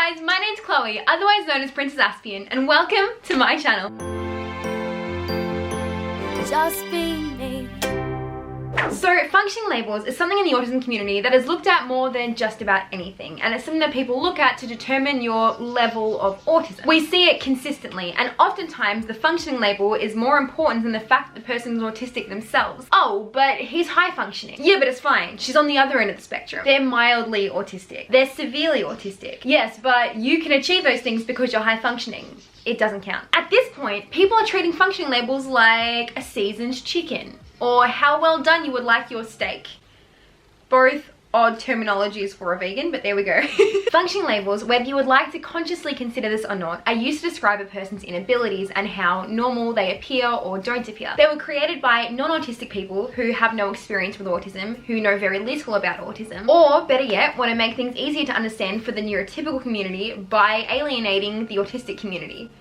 guys, my name's Chloe, otherwise known as Princess Aspian, and welcome to my channel. Just be me. So, functioning labels is something in the autism community that is looked at more than just about anything, and it's something that people look at to determine your level of autism. We see it consistently, and oftentimes the functioning label is more important than the fact that the person is autistic themselves. Oh, but he's high functioning. Yeah, but it's fine. She's on the other end of the spectrum. They're mildly autistic. They're severely autistic. Yes, but you can achieve those things because you're high functioning. It doesn't count. At this point, people are treating functioning labels like a seasoned chicken, or how well done you would like your steak. Both odd terminologies for a vegan, but there we go. Functioning labels, whether you would like to consciously consider this or not, are used to describe a person's inabilities and how normal they appear or don't appear. They were created by non-autistic people who have no experience with autism, who know very little about autism, or better yet, want to make things easier to understand for the neurotypical community by alienating the autistic community.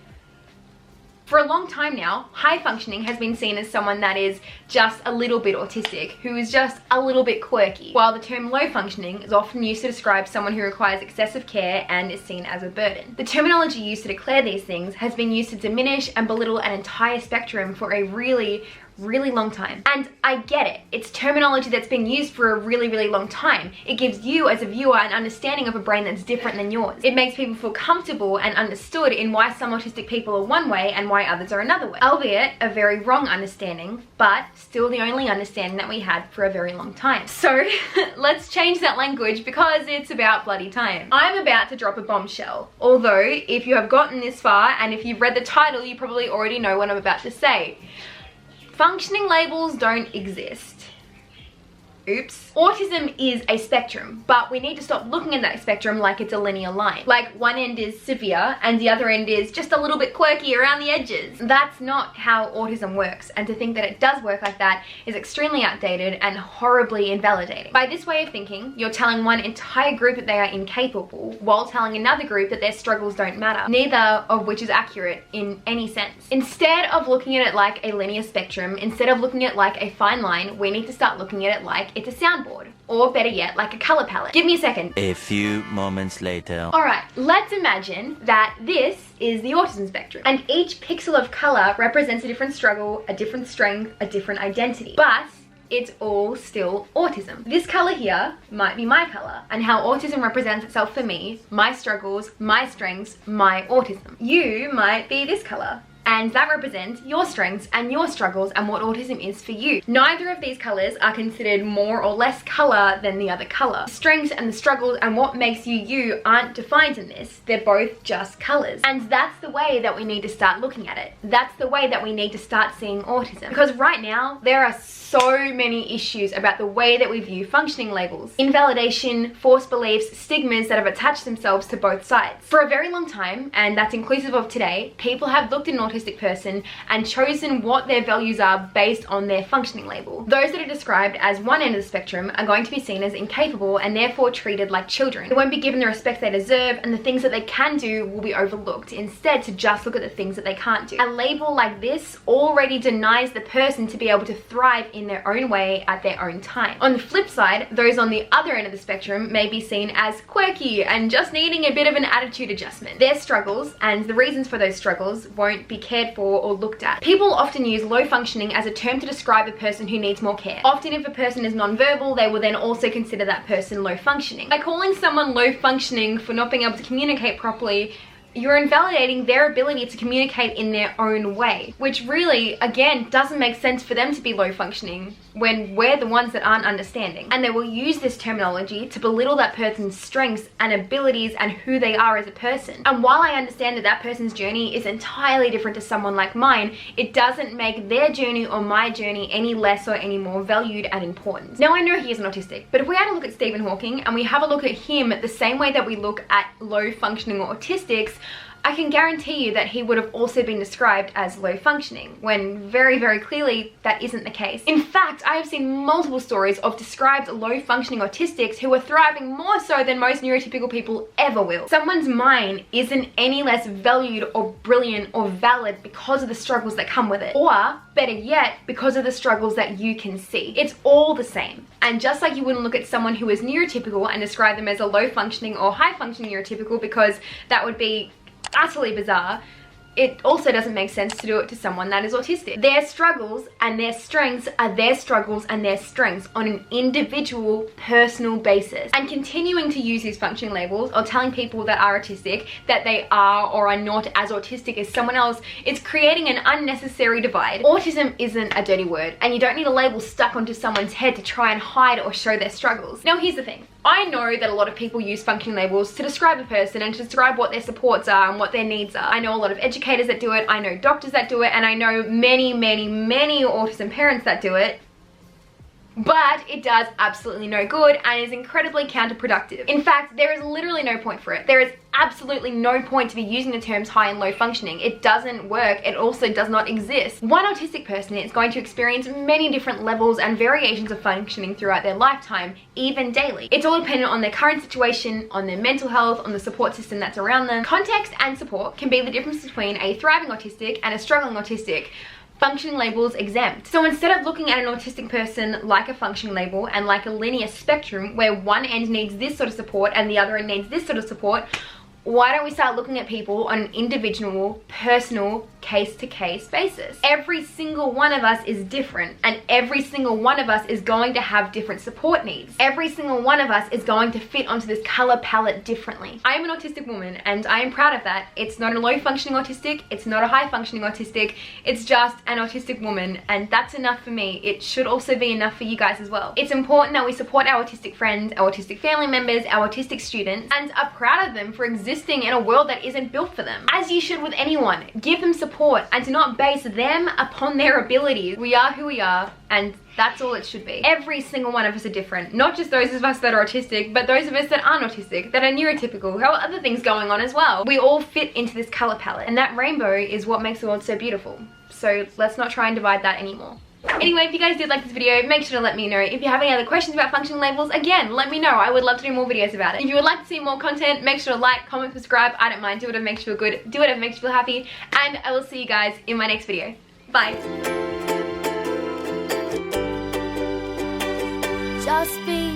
For a long time now, high functioning has been seen as someone that is just a little bit autistic, who is just a little bit quirky, while the term low functioning is often used to describe someone who requires excessive care and is seen as a burden. The terminology used to declare these things has been used to diminish and belittle an entire spectrum for a really long time. And I get it. It's terminology that's been used for a really long time. It gives you as a viewer an understanding of a brain that's different than yours. It makes people feel comfortable and understood in why some autistic people are one way and why others are another way. Albeit a very wrong understanding, but still the only understanding that we had for a very long time. So let's change that language because it's about bloody time. I'm about to drop a bombshell. Although if you have gotten this far and if you've read the title, you probably already know what I'm about to say. Functioning labels don't exist. Oops. Autism is a spectrum, but we need to stop looking at that spectrum like it's a linear line. Like one end is severe and the other end is just a little bit quirky around the edges. That's not how autism works, and to think that it does work like that is extremely outdated and horribly invalidating. By this way of thinking, you're telling one entire group that they are incapable while telling another group that their struggles don't matter, neither of which is accurate in any sense. Instead of looking at it like a linear spectrum, instead of looking at it like a fine line, we need to start looking at it like it's a soundboard, or better yet, like a color palette. Give me a second. A few moments later. Alright, let's imagine that this is the autism spectrum, and each pixel of color represents a different struggle, a different strength, a different identity. But it's all still autism. This color here might be my color, and how autism represents itself for me, my struggles, my strengths, my autism. You might be this color, and that represents your strengths and your struggles and what autism is for you. Neither of these colors are considered more or less color than the other color. The strengths and the struggles and what makes you you aren't defined in this. They're both just colors. And that's the way that we need to start looking at it. That's the way that we need to start seeing autism. Because right now, there are so many issues about the way that we view functioning labels. Invalidation, false beliefs, stigmas that have attached themselves to both sides. For a very long time, and that's inclusive of today, people have looked at an autistic person and chosen what their values are based on their functioning label. Those that are described as one end of the spectrum are going to be seen as incapable and therefore treated like children. They won't be given the respect they deserve, and the things that they can do will be overlooked, instead to just look at the things that they can't do. A label like this already denies the person to be able to thrive in their own way at their own time. On the flip side, those on the other end of the spectrum may be seen as quirky and just needing a bit of an attitude adjustment. Their struggles and the reasons for those struggles won't be cared for or looked at. People often use low functioning as a term to describe a person who needs more care. Often if a person is non-verbal, they will then also consider that person low functioning. By calling someone low functioning for not being able to communicate properly, you're invalidating their ability to communicate in their own way, which really, again, doesn't make sense for them to be low functioning when we're the ones that aren't understanding. And they will use this terminology to belittle that person's strengths and abilities and who they are as a person. And while I understand that that person's journey is entirely different to someone like mine, it doesn't make their journey or my journey any less or any more valued and important. Now I know he isn't autistic, but if we had a look at Stephen Hawking and we have a look at him the same way that we look at low functioning autistics, I can guarantee you that he would have also been described as low functioning, when very, very clearly that isn't the case. In fact, I have seen multiple stories of described low functioning autistics who are thriving more so than most neurotypical people ever will. Someone's mind isn't any less valued or brilliant or valid because of the struggles that come with it, or better yet, because of the struggles that you can see. It's all the same. And just like you wouldn't look at someone who is neurotypical and describe them as a low functioning or high functioning neurotypical, because that would be utterly bizarre, it also doesn't make sense to do it to someone that is autistic. Their struggles and their strengths are their struggles and their strengths on an individual, personal basis. And continuing to use these functioning labels or telling people that are autistic that they are or are not as autistic as someone else, it's creating an unnecessary divide. Autism isn't a dirty word, and you don't need a label stuck onto someone's head to try and hide or show their struggles. Now here's the thing. I know that a lot of people use functioning labels to describe a person and to describe what their supports are and what their needs are. I know a lot of educators that do it, I know doctors that do it, and I know many, many, many autism parents that do it. But it does absolutely no good and is incredibly counterproductive. In fact, there is literally no point for it. There is absolutely no point to be using the terms high and low functioning. It doesn't work. It also does not exist. One autistic person is going to experience many different levels and variations of functioning throughout their lifetime, even daily. It's all dependent on their current situation, on their mental health, on the support system that's around them. Context and support can be the difference between a thriving autistic and a struggling autistic. Functioning labels exempt. So instead of looking at an autistic person like a functioning label and like a linear spectrum where one end needs this sort of support and the other end needs this sort of support, why don't we start looking at people on an individual, personal, case-to-case basis? Every single one of us is different, and every single one of us is going to have different support needs. Every single one of us is going to fit onto this color palette differently. I am an autistic woman, and I am proud of that. It's not a low-functioning autistic, it's not a high-functioning autistic, it's just an autistic woman, and that's enough for me. It should also be enough for you guys as well. It's important that we support our autistic friends, our autistic family members, our autistic students, and are proud of them for existing in a world that isn't built for them. As you should with anyone. Give them support and do not base them upon their abilities. We are who we are, and that's all it should be. Every single one of us are different. Not just those of us that are autistic, but those of us that aren't autistic, that are neurotypical, who have other things going on as well. We all fit into this color palette, and that rainbow is what makes the world so beautiful. So let's not try and divide that anymore. Anyway, if you guys did like this video, make sure to let me know. If you have any other questions about functioning labels, again, let me know. I would love to do more videos about it. If you would like to see more content, make sure to like, comment, subscribe. I don't mind. Do whatever makes you feel good. Do whatever makes you feel happy. And I will see you guys in my next video. Bye. Just be